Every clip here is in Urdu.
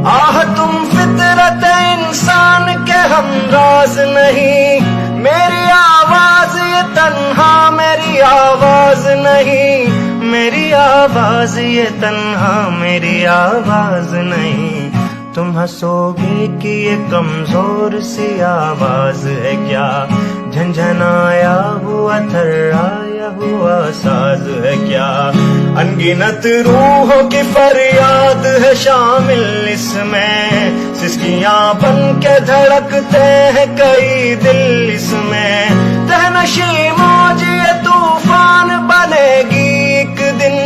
آہ تم فطرت انسان کے ہمراز نہیں، میری آواز یہ تنہا میری آواز نہیں، میری آواز یہ تنہا میری آواز نہیں۔ تم ہنسو گے کہ یہ کمزور سی آواز ہے کیا، جھنجھنایا ہوا تھرایا ہوا ساز ہے کیا، انگنت روحوں کی فریاد ہے شامل اس میں، سسکیاں بن کے دھڑکتے ہیں کئی دل اس میں، تہنشی موج یہ طوفان بنے گی ایک دن،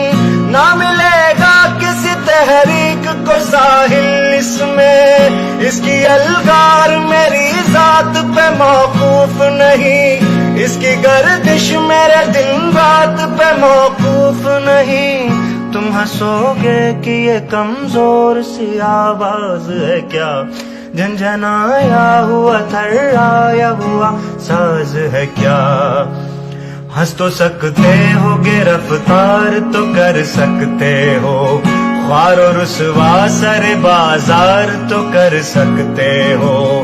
نہ ملے گا کسی تحریک کو ساحل اس میں، اس کی الگار میری ذات پہ موقوف نہیں، اس کی گردش میرے دن رات پہ موقوف نہیں۔ تم ہنسو گے کہ یہ کمزور سی آواز ہے کیا، جھنجھنایا ہوا تھرایا ہوا ساز ہے کیا، ہنس تو سکتے ہو گے رفتار تو کر سکتے ہو، خوار و رسوا سر بازار تو کر سکتے ہو،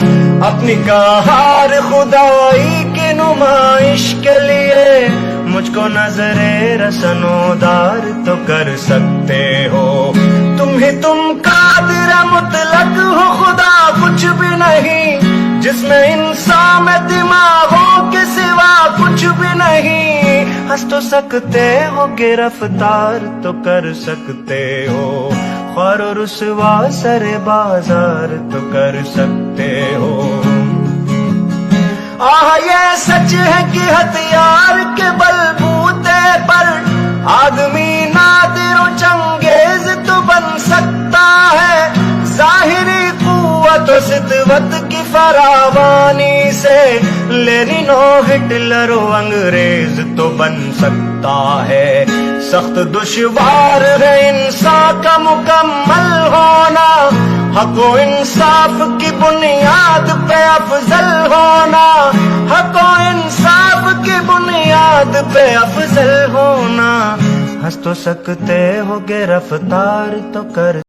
اپنی کہار خدائی کی نمائش کے لیے مجھ کو نظر رسنودار تو کر سکتے ہو، تم قادر مطلق ہو، خدا کچھ بھی نہیں، جس میں انسان میں دماغوں کے سوا کچھ بھی نہیں، ہنس تو سکتے ہو کہ رفتار تو کر سکتے ہو، خوار و رسوا سر بازار تو کر سکتے ہو۔ آہ یہ سچ ہے کہ ہتھیار کے بلبوتے پر آدمی نادر و چنگیز تو بن سکتا ہے، ظاہری قوت و سطوت کی فراوانی سے لینن و ہٹلر و انگریز تو بن سکتا ہے، سخت دشوار ہے انسان کا مکمل ہونا، حق و انصاف کی بنیاد پہ افضل ہونا، حق و انصاف کی بنیاد پہ افضل ہونا، ہنس تو سکتے ہو گے رفتار تو کر